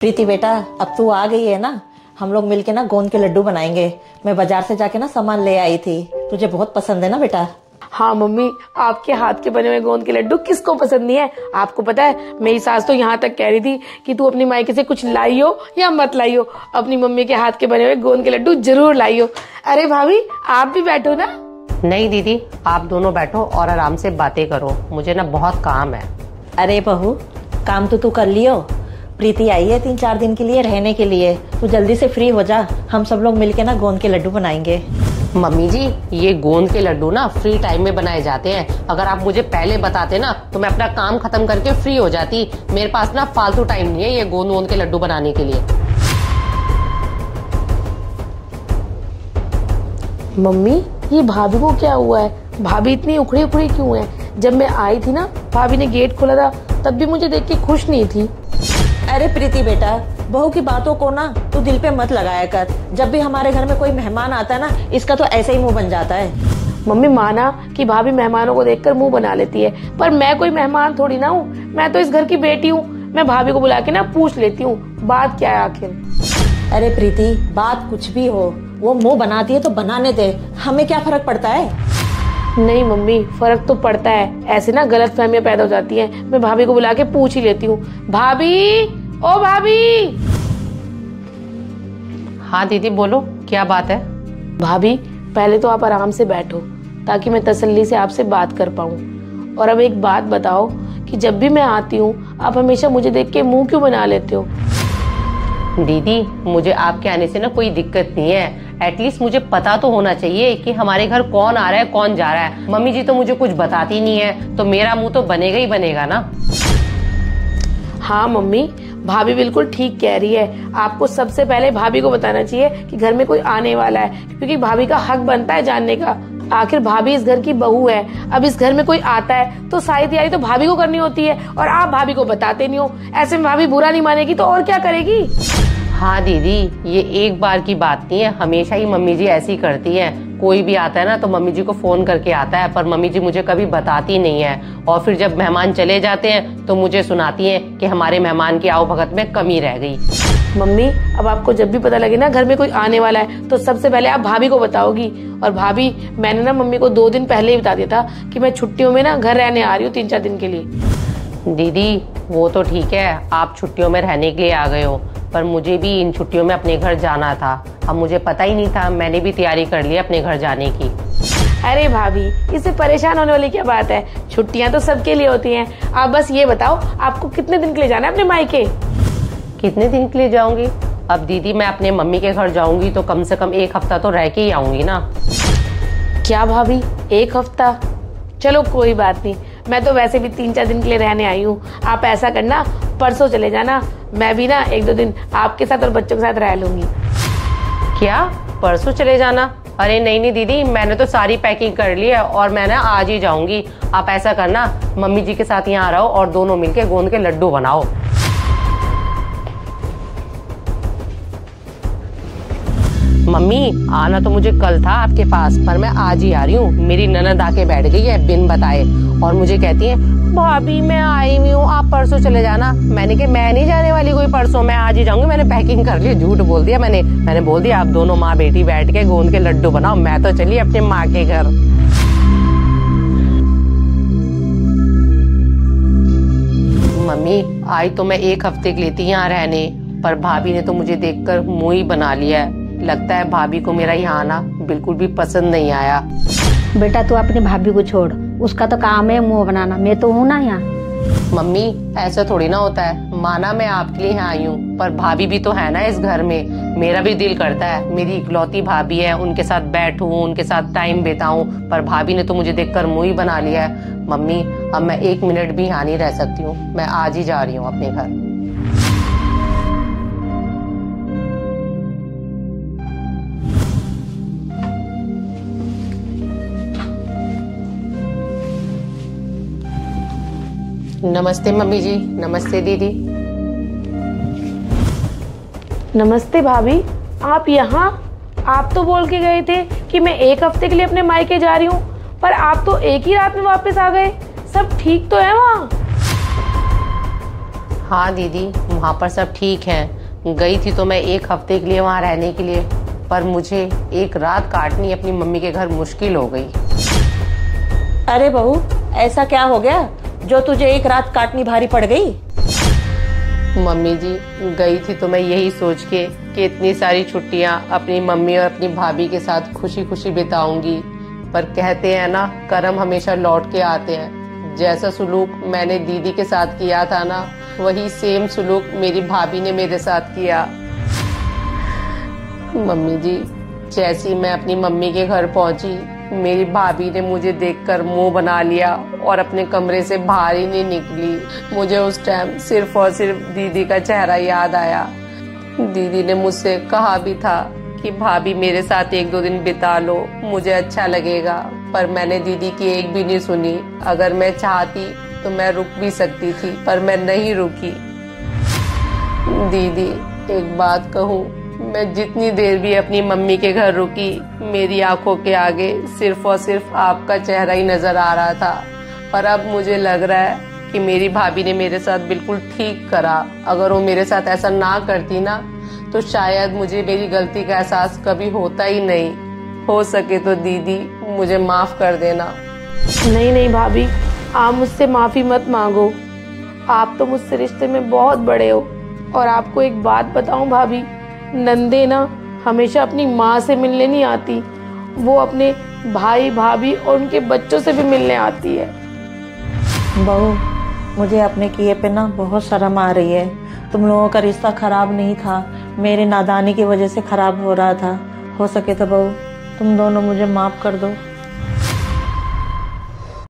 प्रीति बेटा, अब तू आ गई है ना, हम लोग मिलके ना गोंद के लड्डू बनाएंगे। मैं बाजार से जाके ना सामान ले आई थी, तुझे बहुत पसंद है ना बेटा। हाँ मम्मी, आपके हाथ के बने हुए गोंद के लड्डू किसको पसंद नहीं है। आपको पता है, मेरी सास तो यहाँ तक कह रही थी कि तू अपनी मायके से कुछ लाई हो या मत लाई हो, अपनी मम्मी के हाथ के बने हुए गोंद के लड्डू जरूर लाई हो। अरे भाभी, आप भी बैठो ना। नहीं दीदी, आप दोनों बैठो और आराम से बातें करो, मुझे ना बहुत काम है। अरे बहू, काम तो तू कर लियो। प्रीति आई है 3-4 दिन के लिए रहने के लिए, तू जल्दी से फ्री हो जा, हम सब लोग मिलके ना गोंद के लड्डू बनाएंगे। मम्मी जी, ये गोंद के लड्डू ना फ्री टाइम में बनाए जाते हैं। अगर आप मुझे पहले बताते ना तो मैं अपना काम खत्म करके फ्री हो जाती। मेरे पास ना फालतू टाइम नहीं है ये गोंद के लड्डू बनाने के लिए। मम्मी, ये भाभी को क्या हुआ है? भाभी इतनी उखड़ी उखड़ी क्यों है? जब मैं आई थी ना, भाभी ने गेट खोला था, तब भी मुझे देख के खुश नहीं थी। अरे प्रीति बेटा, बहू की बातों को ना तू दिल पे मत लगाया कर। जब भी हमारे घर में कोई मेहमान आता है ना, इसका तो ऐसे ही मुंह बन जाता है। मम्मी, माना कि भाभी मेहमानों को देखकर मुंह बना लेती है, पर मैं कोई मेहमान थोड़ी ना हूँ। मैं तो इस घर की बेटी हूँ। मैं भाभी को बुला के ना पूछ लेती हूँ बात क्या है आखिर। अरे प्रीति, बात कुछ भी हो, वो मुंह बनाती है तो बनाने दे, हमें क्या फर्क पड़ता है। नहीं मम्मी, फर्क तो पड़ता है। ऐसे ना गलतफहमियां पैदा हो जाती हैं। मैं भाभी को बुला के पूछ ही लेती हूँ। भाभी, ओ भाभी। हाँ दीदी बोलो, क्या बात है? भाभी, पहले तो आप आराम से बैठो ताकि मैं तसल्ली से आपसे बात कर पाऊँ। और अब एक बात बताओ कि जब भी मैं आती हूँ, आप हमेशा मुझे देख के मुंह क्यों बना लेते हो? दीदी, मुझे आपके आने से ना कोई दिक्कत नहीं है। एटलीस्ट मुझे पता तो होना चाहिए कि हमारे घर कौन आ रहा है कौन जा रहा है। मम्मी जी तो मुझे कुछ बताती नहीं है, तो मेरा मुंह तो बनेगा ही बनेगा ना। हाँ मम्मी, भाभी बिल्कुल ठीक कह रही है। आपको सबसे पहले भाभी को बताना चाहिए कि घर में कोई आने वाला है, क्योंकि भाभी का हक बनता है जानने का। आखिर भाभी इस घर की बहू है। अब इस घर में कोई आता है तो सारी तैयारी तो भाभी को करनी होती है, और आप भाभी को बताते नहीं हो। ऐसे में भाभी बुरा नहीं मानेगी तो और क्या करेगी। हाँ दीदी, ये एक बार की बात नहीं है, हमेशा ही मम्मी जी ऐसी करती हैं। कोई भी आता है ना तो मम्मी जी को फोन करके आता है, पर मम्मी जी मुझे कभी बताती नहीं है। और फिर जब मेहमान चले जाते हैं तो मुझे सुनाती हैं कि हमारे मेहमान की आवभगत में कमी रह गई। मम्मी, अब आपको जब भी पता लगे ना घर में कोई आने वाला है, तो सबसे पहले आप भाभी को बताओगी। और भाभी, मैंने ना मम्मी को 2 दिन पहले ही बता दिया था कि मैं छुट्टियों में ना घर रहने आ रही हूँ 3-4 दिन के लिए। दीदी, वो तो ठीक है, आप छुट्टियों में रहने के लिए आ गए हो, पर मुझे भी इन छुट्टियों में अपने घर जाना था। अब मुझे पता ही नहीं था, मैंने भी तैयारी कर ली अपने घर जाने की। अरे भाभी, इससे परेशान होने वाली क्या बात है? छुट्टियां तो सबके लिए होती हैं। आप बस ये बताओ, आपको कितने दिन के लिए जाना है अपने मायके? कितने दिन के लिए जाऊंगी? अब दीदी, मैं अपने मम्मी के घर जाऊंगी तो कम से कम 1 हफ्ता तो रह के ही आऊंगी ना। क्या भाभी, 1 हफ्ता? चलो कोई बात नहीं, मैं तो वैसे भी 3-4 दिन के लिए रहने आई हूँ। आप ऐसा करना, परसों चले जाना। मैं भी ना 1-2 दिन आपके साथ और बच्चों के साथ रह लूंगी। क्या, परसों चले जाना? अरे नहीं नहीं दीदी, मैंने तो सारी पैकिंग कर ली है और मैं ना आज ही जाऊंगी। आप ऐसा करना, मम्मी जी के साथ यहाँ रहो और दोनों मिलके गोंद के लड्डू बनाओ। मम्मी, आना तो मुझे कल था आपके पास, पर मैं आज ही आ रही हूँ। मेरी ननद आके बैठ गई है बिन बताए और मुझे कहती है, भाभी मैं आई हुई हूँ, आप परसों चले जाना। मैंने कहा मैं नहीं जाने वाली कोई परसों, मैं आज ही जाऊंगी। मैंने पैकिंग कर ली। झूठ बोल दिया मैंने बोल दिया आप दोनों माँ बेटी बैठ के गोंद के लड्डू बनाओ। मैं तो चली अपने माँ के घर। मम्मी, आई तो मैं 1 हफ्ते के लिए थी यहाँ रहने, पर भाभी ने तो मुझे देखकर मुंह ही बना लिया है। लगता है भाभी को मेरा यहाँ आना बिल्कुल भी पसंद नहीं आया। बेटा, तू अपनी भाभी को छोड़, उसका तो काम है मुंह बनाना। मैं तो हूँ ना यहाँ। मम्मी, ऐसा थोड़ी ना होता है। माना मैं आपके लिए यहाँ आई हूँ, पर भाभी भी तो है ना इस घर में। मेरा भी दिल करता है, मेरी इकलौती भाभी है, उनके साथ बैठूं, उनके साथ टाइम बिताऊं, पर भाभी ने तो मुझे देखकर मुंह ही बना लिया है। मम्मी, अब मैं 1 मिनट भी यहाँ नहीं रह सकती हूँ। मैं आज ही जा रही हूँ अपने घर। नमस्ते मम्मी जी। नमस्ते दीदी। नमस्ते भाभी, आप यहाँ? आप तो बोल के गए थे कि मैं 1 हफ्ते के लिए अपने मायके जा रही हूँ, पर आप तो एक ही रात में वापस आ गए। सब ठीक तो है वहाँ? हाँ दीदी, वहाँ पर सब ठीक है। गई थी तो मैं 1 हफ्ते के लिए वहाँ रहने के लिए, पर मुझे एक रात काटनी अपनी मम्मी के घर मुश्किल हो गई। अरे बहू, ऐसा क्या हो गया जो तुझे एक रात काटनी भारी पड़ गई? मम्मी जी, गई थी तो मैं यही सोच के कि इतनी सारी छुट्टियां अपनी मम्मी और अपनी भाभी के साथ खुशी खुशी बिताऊंगी, पर कहते हैं ना, कर्म हमेशा लौट के आते हैं। जैसा सुलूक मैंने दीदी के साथ किया था ना, वही सेम सुलूक मेरी भाभी ने मेरे साथ किया। मम्मी जी, जैसी मैं अपनी मम्मी के घर पहुंची, मेरी भाभी ने मुझे देखकर मुंह बना लिया और अपने कमरे से बाहर ही नहीं निकली। मुझे उस टाइम सिर्फ और सिर्फ दीदी का चेहरा याद आया। दीदी ने मुझसे कहा भी था कि भाभी मेरे साथ 1-2 दिन बिता लो, मुझे अच्छा लगेगा, पर मैंने दीदी की एक भी नहीं सुनी। अगर मैं चाहती तो मैं रुक भी सकती थी, पर मैं नहीं रुकी। दीदी, एक बात कहूँ, मैं जितनी देर भी अपनी मम्मी के घर रुकी, मेरी आंखों के आगे सिर्फ और सिर्फ आपका चेहरा ही नजर आ रहा था। पर अब मुझे लग रहा है कि मेरी भाभी ने मेरे साथ बिल्कुल ठीक करा। अगर वो मेरे साथ ऐसा ना करती ना, तो शायद मुझे मेरी गलती का एहसास कभी होता ही नहीं। हो सके तो दीदी, मुझे माफ कर देना। नहीं नहीं भाभी, आप मुझसे माफी मत मांगो। आप तो मुझसे रिश्ते में बहुत बड़े हो। और आपको एक बात बताऊं भाभी, नंदे ना हमेशा अपनी माँ से मिलने नहीं आती, वो अपने भाई भाभी और उनके बच्चों से भी मिलने आती है। बहू, मुझे अपने किए पे ना बहुत शर्म आ रही है। तुम लोगों का रिश्ता खराब नहीं था, मेरी नादानी की वजह से खराब हो रहा था। हो सके तो बहू, तुम दोनों मुझे माफ कर दो।